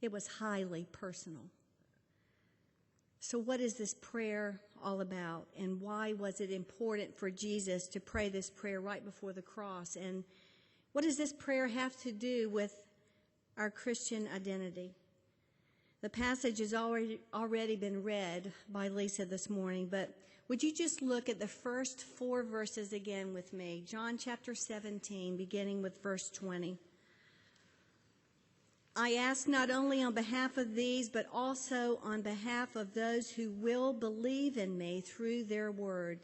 It was highly personal. So what is this prayer all about? And why was it important for Jesus to pray this prayer right before the cross? And what does this prayer have to do with our Christian identity? The passage has already been read by Lisa this morning, but would you just look at the first 4 verses again with me? John chapter 17, beginning with verse 20. I ask not only on behalf of these, but also on behalf of those who will believe in me through their word,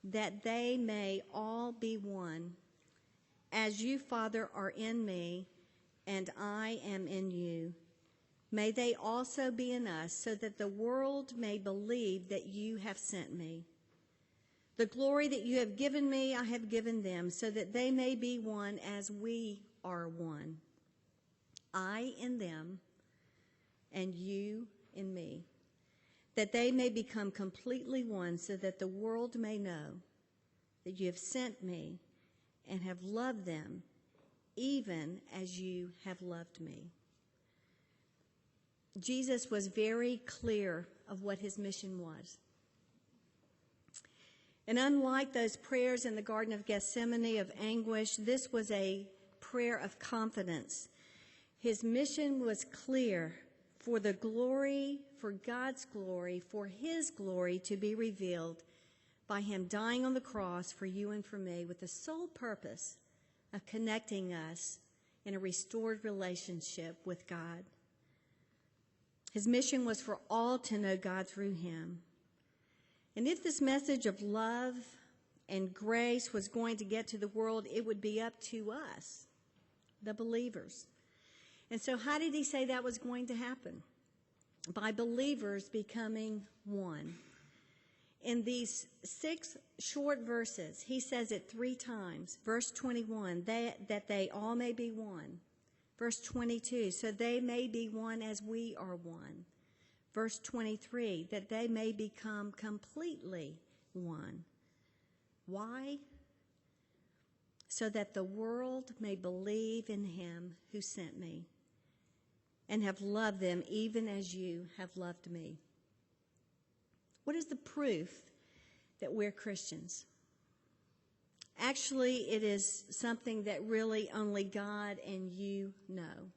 that they may all be one, as you, Father, are in me, and I am in you. May they also be in us, so that the world may believe that you have sent me. The glory that you have given me, I have given them, so that they may be one as we are one. I in them, and you in me, that they may become completely one, so that the world may know that you have sent me and have loved them, even as you have loved me. Jesus was very clear of what his mission was. And unlike those prayers in the Garden of Gethsemane of anguish, this was a prayer of confidence. His mission was clear: for the glory, for God's glory, for his glory to be revealed by him dying on the cross for you and for me, with the sole purpose of connecting us in a restored relationship with God. His mission was for all to know God through him. And if this message of love and grace was going to get to the world, it would be up to us, the believers. And so how did he say that was going to happen? By believers becoming one. In these 6 short verses, he says it 3 times. Verse 21, that they all may be one. Verse 22, so they may be one as we are one. Verse 23, that they may become completely one. Why? So that the world may believe in him who sent me, and have loved them even as you have loved me. What is the proof that we're Christians? Actually, it is something that really only God and you know.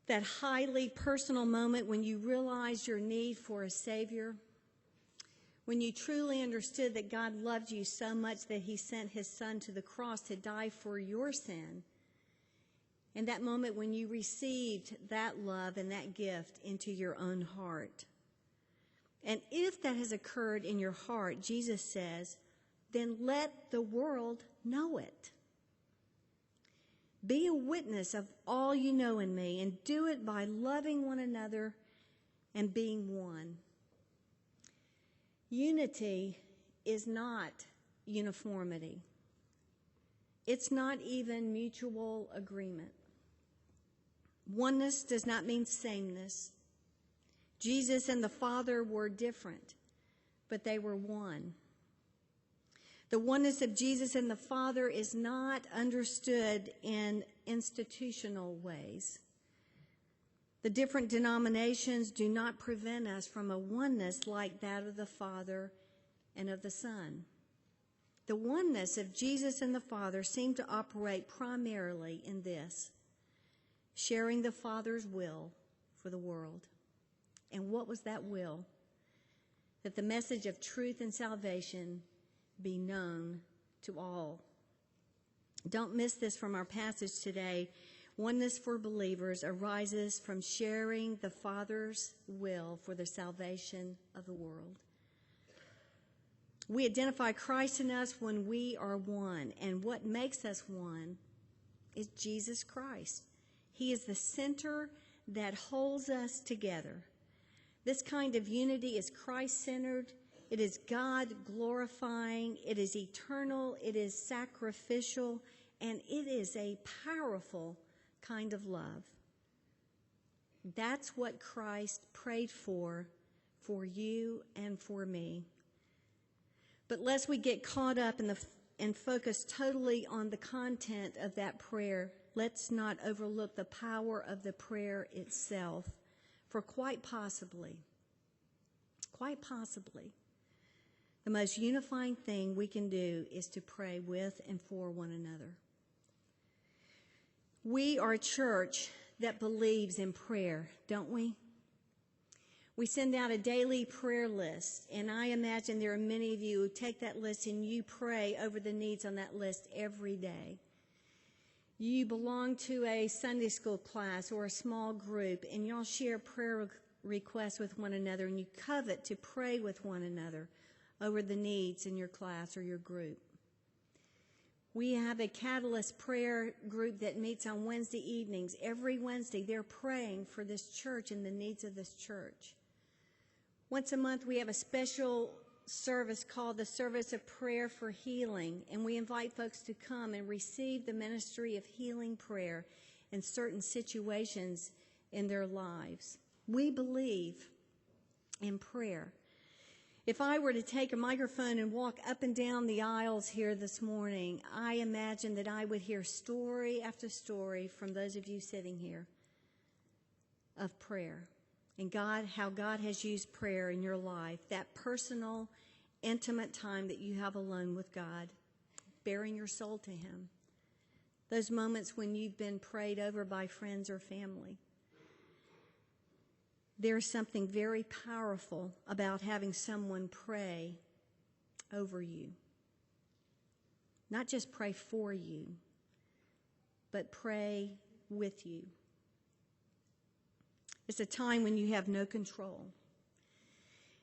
That highly personal moment when you realized your need for a Savior, when you truly understood that God loved you so much that he sent his Son to the cross to die for your sin. And that moment when you received that love and that gift into your own heart. And if that has occurred in your heart, Jesus says, then let the world know it. Be a witness of all you know in me, and do it by loving one another and being one. Unity is not uniformity. It's not even mutual agreement. Oneness does not mean sameness. Jesus and the Father were different, but they were one. The oneness of Jesus and the Father is not understood in institutional ways. The different denominations do not prevent us from a oneness like that of the Father and of the Son. The oneness of Jesus and the Father seemed to operate primarily in this: sharing the Father's will for the world. And what was that will? That the message of truth and salvation be known to all. Don't miss this from our passage today. Oneness for believers arises from sharing the Father's will for the salvation of the world. We identify Christ in us when we are one, and what makes us one is Jesus Christ. He is the center that holds us together. This kind of unity is Christ-centered. It is God-glorifying. It is eternal. It is sacrificial. And it is a powerful kind of love. That's what Christ prayed for you and for me. But lest we get caught up and focus totally on the content of that prayer let's not overlook the power of the prayer itself, for quite possibly, the most unifying thing we can do is to pray with and for one another. We are a church that believes in prayer, don't we? We send out a daily prayer list, and I imagine there are many of you who take that list and you pray over the needs on that list every day. You belong to a Sunday school class or a small group, and y'all share prayer requests with one another, and you covet to pray with one another over the needs in your class or your group. We have a Catalyst prayer group that meets on Wednesday evenings. Every Wednesday, they're praying for this church and the needs of this church. Once a month, we have a special service called the Service of Prayer for Healing, and we invite folks to come and receive the ministry of healing prayer in certain situations in their lives. We believe in prayer. If I were to take a microphone and walk up and down the aisles here this morning, I imagine that I would hear story after story from those of you sitting here of prayer and how God has used prayer in your life, that personal, intimate time that you have alone with God, bearing your soul to Him, those moments when you've been prayed over by friends or family. There's something very powerful about having someone pray over you. Not just pray for you, but pray with you. It's a time when you have no control.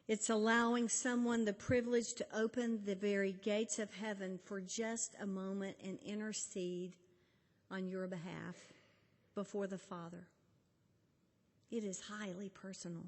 It's allowing someone the privilege to open the very gates of heaven for just a moment and intercede on your behalf before the Father. It is highly personal.